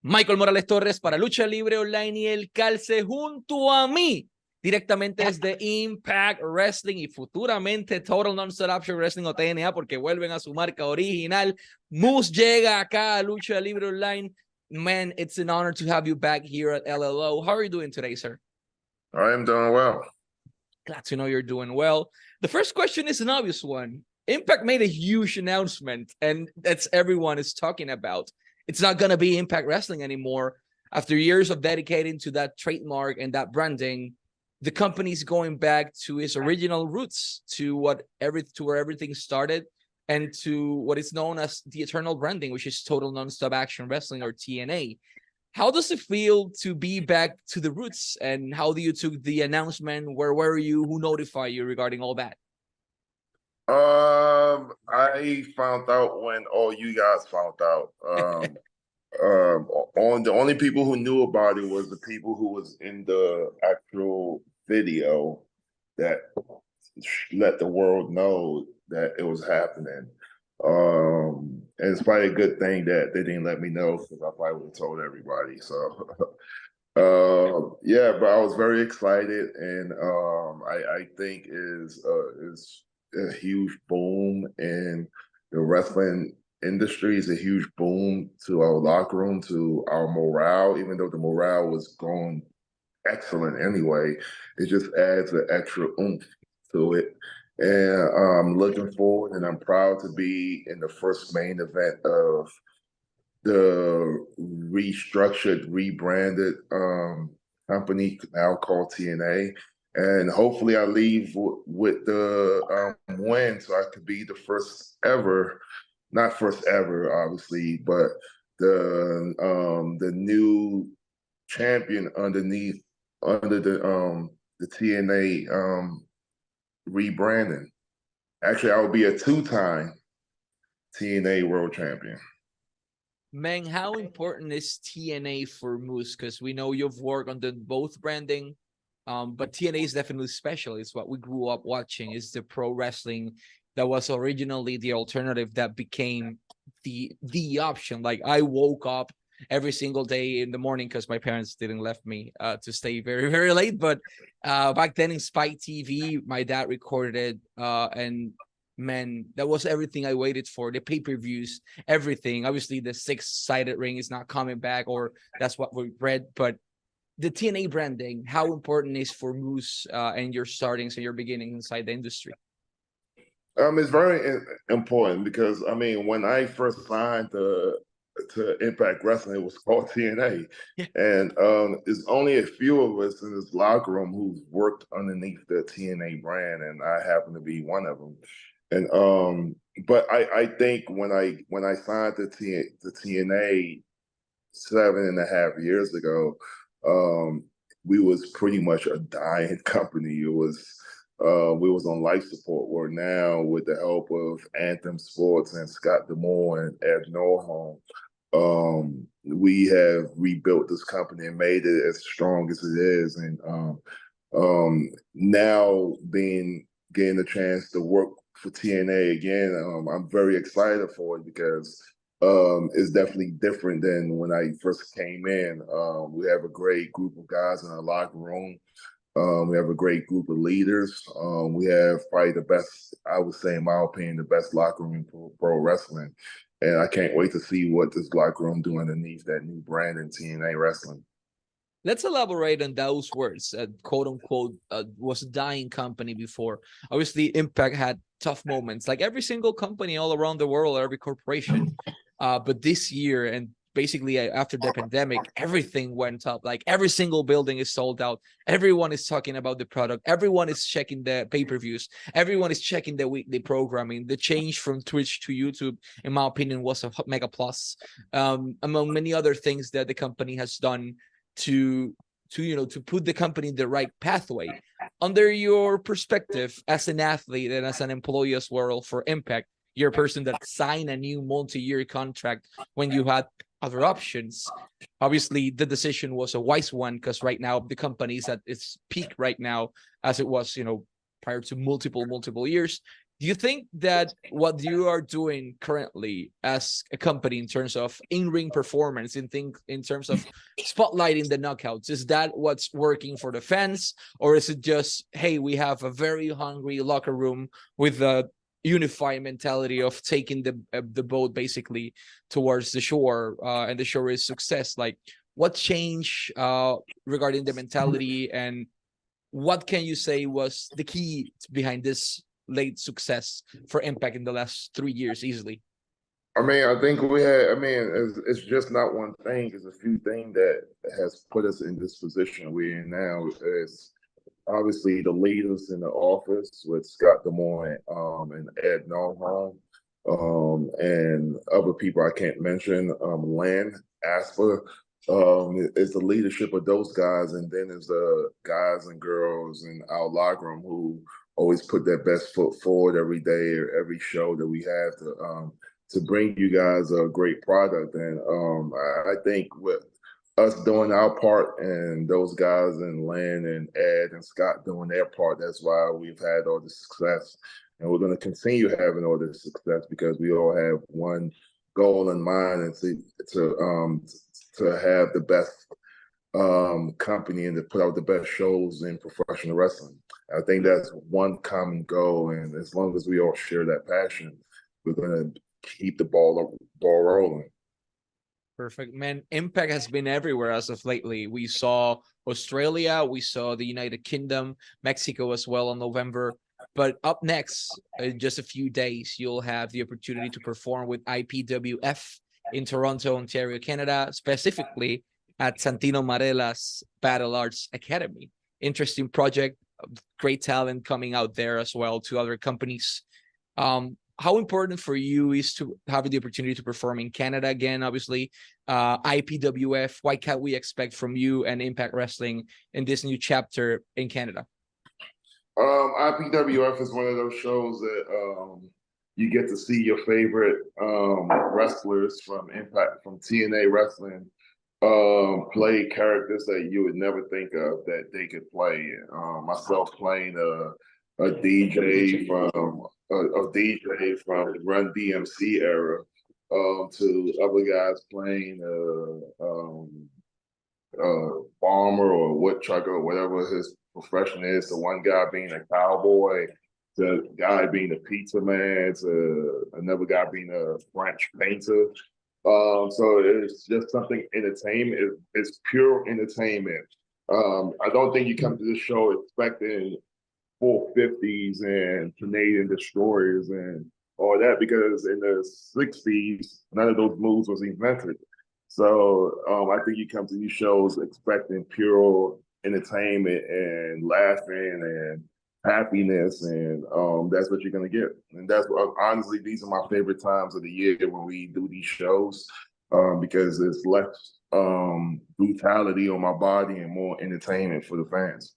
Michael Morales Torres para Lucha Libre Online y el calce junto a mí, directamente desde Impact Wrestling y futuramente Total Non-Stop Action Wrestling o TNA, porque vuelven a su marca original. Moose llega acá a Lucha Libre Online. Man, it's an honor to have you back here at LLO. How are you doing today, sir? I am doing well. Glad to know you're doing well. The first question is an obvious one. Impact made a huge announcement, and that's everyone is talking about. It's not going to be Impact Wrestling anymore. After years of dedicating to that trademark and that branding, the company's going back to its original roots, to where everything started, and to what is known as the eternal branding, which is Total Non-Stop Action Wrestling, or TNA. How does it feel to be back to the roots, and how do you took the announcement? Where were you? Who notified you regarding all that? I found out when all you guys found out. On the only people who knew about it was the people who was in the actual video that let the world know that it was happening. And it's probably a good thing that they didn't let me know, because I probably would have told everybody. So yeah, but I was very excited, and I think is a huge boom in the wrestling industry. Is a huge boom to our locker room, to our morale. Even though the morale was going excellent anyway, it just adds an extra oomph to it. And I'm looking forward, and I'm proud to be in the first main event of the restructured, rebranded company now called TNA. And hopefully I leave with the win, so I could be the first ever, not first ever, obviously, but the new champion under the TNA rebranding. Actually, I will be a two-time TNA world champion. Man, how important is TNA for Moose? Because we know you've worked on both branding, but TNA is definitely special. It's what we grew up watching. It's the pro wrestling that was originally the alternative that became the option. Like, I woke up every single day in the morning, because my parents didn't let me to stay very, very late. But back then in Spike TV, my dad recorded it, and man, that was everything I waited for. The pay-per-views, everything. Obviously, the six-sided ring is not coming back, or that's what we read. But the TNA branding, how important is for Moose and your startings and your beginnings inside the industry? It's very important, because I mean, when I first signed to Impact Wrestling, it was called TNA, Yeah. And there's only a few of us in this locker room who's worked underneath the TNA brand, and I happen to be one of them. And but I think when I signed to TNA 7.5 years ago, we was pretty much a dying company. It was we was on life support. Where now, with the help of Anthem Sports and Scott D'Amore and Ed Norholm, we have rebuilt this company and made it as strong as it is. And now getting the chance to work for TNA again, I'm very excited for it, because it's definitely different than when I first came in. We have a great group of guys in our locker room. We have a great group of leaders. We have probably the best, I would say, in my opinion, the best locker room in pro wrestling. And I can't wait to see what this locker room do underneath that new brand in TNA wrestling. Let's elaborate on those words, quote unquote, was a dying company before. Obviously, Impact had tough moments, like every single company all around the world, every corporation. But this year, and basically after the pandemic, everything went up. Like, every single building is sold out. Everyone is talking about the product. Everyone is checking the pay-per-views. Everyone is checking the weekly programming. The change from Twitch to YouTube, in my opinion, was a mega plus, among many other things that the company has done to put the company in the right pathway. Under your perspective as an athlete and as an employee as well for Impact, you're a person that signed a new multi-year contract when you had other options. Obviously, the decision was a wise one, because right now the company is at its peak right now, as it was, prior to multiple years. Do you think that what you are doing currently as a company in terms of in-ring performance, in terms of spotlighting the knockouts, is that what's working for the fans? Or is it just, hey, we have a very hungry locker room with a unified mentality of taking the boat basically towards the shore, and the shore is success? Like, what changed regarding the mentality, and what can you say was the key behind this late success for Impact in the last 3 years easily? I mean, I think we had. I mean, it's just not one thing. It's a few things that has put us in this position we're in now. It's obviously the leaders in the office with Scott DeMoy and Ed Nolholm, and other people I can't mention. Len Asper. It's the leadership of those guys, and then there's the guys and girls in our locker room who always put their best foot forward every day or every show that we have to bring you guys a great product. And I think with us doing our part and those guys and Len and Ed and Scott doing their part, that's why we've had all the success. And we're going to continue having all this success because we all have one goal in mind, and to have the best company and to put out the best shows in professional wrestling. I think that's one common goal, and as long as we all share that passion, we're going to keep the ball rolling. Perfect, man. Impact has been everywhere as of lately. We saw Australia, we saw the United Kingdom, Mexico as well in November. But up next, in just a few days, you'll have the opportunity to perform with IPWF in Toronto, Ontario, Canada, specifically at Santino Marella's Battle Arts Academy. Interesting project, great talent coming out there as well to other companies. How important for you is to have the opportunity to perform in Canada again, obviously, IPWF? What can we expect from you and Impact Wrestling in this new chapter in Canada? IPWF is one of those shows that you get to see your favorite wrestlers from Impact, from TNA Wrestling, play characters that you would never think of that they could play. Myself playing a DJ from the Run DMC era, to other guys playing farmer or woodchucker or whatever his profession is. To one guy being a cowboy, to guy being a pizza man, to another guy being a French painter. So it's just something entertainment. It's pure entertainment. I don't think you come to this show expecting 450s and Canadian destroyers and all that, because in the 60s, none of those moves was invented. So I think you come to these shows expecting pure entertainment and laughing and happiness, and that's what you're gonna get. And that's honestly, these are my favorite times of the year when we do these shows, because there's less brutality on my body and more entertainment for the fans.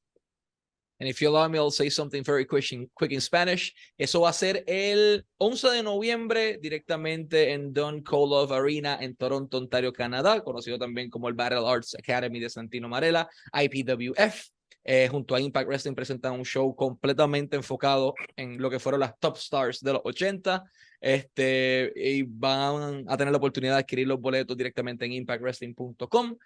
And if you allow me, I'll say something very quick in Spanish. Eso va a ser el 11 de noviembre directamente en Don Colof Arena en Toronto, Ontario, Canadá, conocido también como el Battle Arts Academy de Santino Marella, IPWF. Junto a Impact Wrestling presentan un show completamente enfocado en lo que fueron las top stars de los 80. Y van a tener la oportunidad de adquirir los boletos directamente en impactwrestling.com.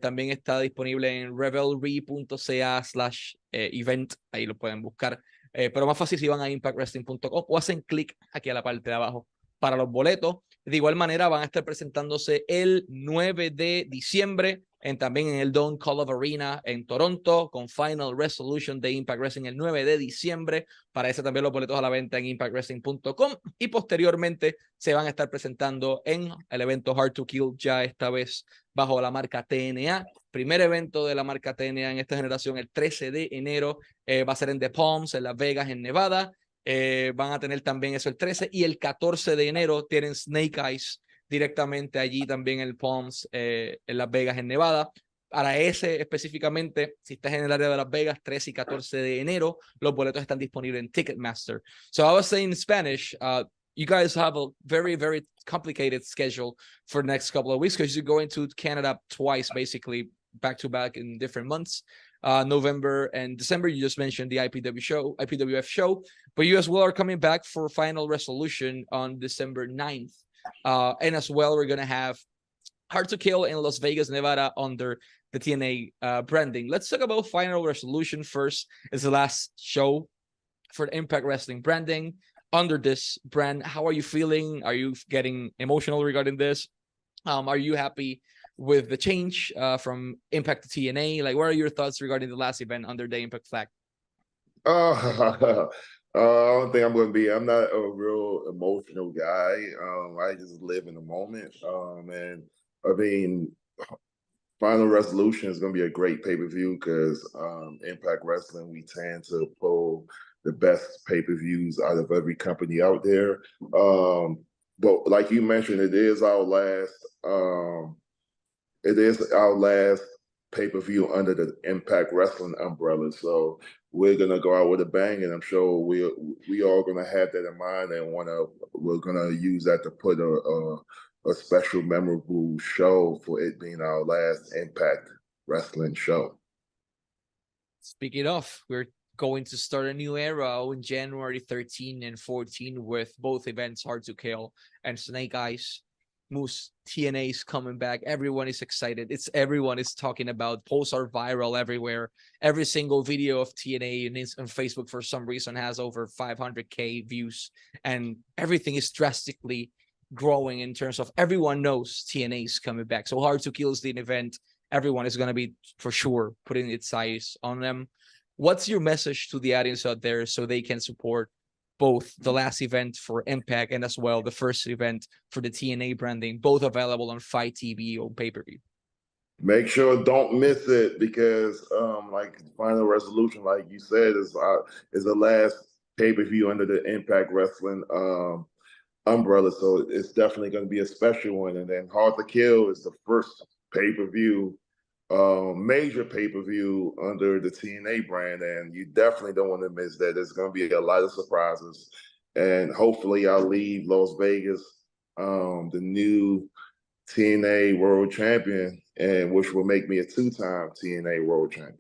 También está disponible en revelry.ca/event, ahí lo pueden buscar. Pero más fácil si van a impactwrestling.com o hacen clic aquí a la parte de abajo para los boletos. De igual manera van a estar presentándose el 9 de diciembre también en el Don Colof Arena en Toronto, con Final Resolution de Impact Wrestling el 9 de diciembre. Para ese también los boletos a la venta en impactwrestling.com, y posteriormente se van a estar presentando en el evento Hard to Kill, ya esta vez bajo la marca TNA. Primer evento de la marca TNA en esta generación, el 13 de enero, va a ser en The Palms, en Las Vegas, en Nevada. Van a tener también eso el 13, y el 14 de enero tienen Snake Eyes directamente allí también en el Palms, en Las Vegas, en Nevada. Para ese específicamente, si estás en el área de Las Vegas, 13 y 14 de enero, los boletos están disponibles en Ticketmaster. So I was saying in Spanish, you guys have a very, very complicated schedule for the next couple of weeks because you're going to Canada twice, basically back to back in different months. November and December. You just mentioned the IPWF show, but you as well are coming back for Final Resolution on December 9th. And as well, we're going to have Hard to Kill in Las Vegas, Nevada under the TNA branding. Let's talk about Final Resolution first. It's the last show for the Impact Wrestling branding under this brand. How are you feeling? Are you getting emotional regarding this? Are you happy with the change from Impact to TNA? Like, what are your thoughts regarding the last event under the Impact flag? I don't think I'm going to be. I'm not a real emotional guy. I just live in the moment. And I mean, Final Resolution is going to be a great pay-per-view because Impact Wrestling, we tend to pull the best pay-per-views out of every company out there. But like you mentioned, it is our last pay-per-view under the Impact Wrestling umbrella. So we're gonna go out with a bang, and I'm sure we all gonna have that in mind, and we're gonna use that to put a special, memorable show for it being our last Impact Wrestling show. Speaking of, we're going to start a new era on January 13 and 14 with both events, Hard to Kill and Snake Eyes. Moose, TNA is coming back. Everyone is excited. Everyone is talking about. Posts are viral everywhere. Every single video of TNA on Facebook for some reason has over 500K views, and everything is drastically growing in terms of everyone knows TNA is coming back. So Hard to Kill is the event. Everyone is going to be for sure putting its eyes on them. What's your message to the audience out there so they can support both the last event for Impact and as well the first event for the TNA branding, both available on Fight TV or pay-per-view? Make sure don't miss it because like Final Resolution, like you said, is the last pay-per-view under the Impact Wrestling umbrella. So it's definitely going to be a special one. And then Hard to Kill is the first pay-per-view, major pay-per-view under the TNA brand, and you definitely don't want to miss that. There's going to be a lot of surprises, and hopefully I'll leave Las Vegas the new TNA World Champion, and which will make me a two-time TNA World Champion.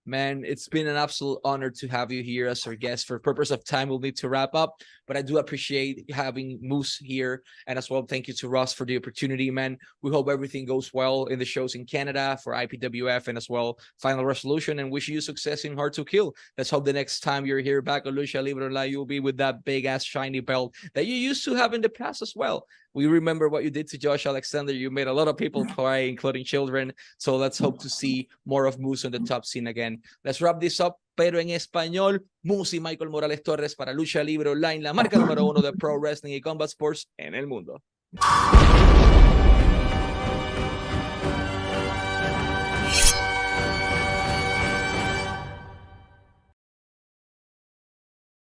Man, it's been an absolute honor to have you here as our guest. For purpose of time, we'll need to wrap up, but I do appreciate having Moose here. And as well, thank you to Ross for the opportunity, man. We hope everything goes well in the shows in Canada for IPWF and as well Final Resolution, and wish you success in Hard to Kill. Let's hope the next time you're here back on Lucha Libre, you'll be with that big-ass shiny belt that you used to have in the past as well. We remember what you did to Josh Alexander. You made a lot of people cry, including children. So let's hope to see more of Moose on the top scene again. Let's wrap this up, pero en español. Moose y Michael Morales Torres para Lucha Libre Online, la marca número 1 de Pro Wrestling y Combat Sports en el mundo.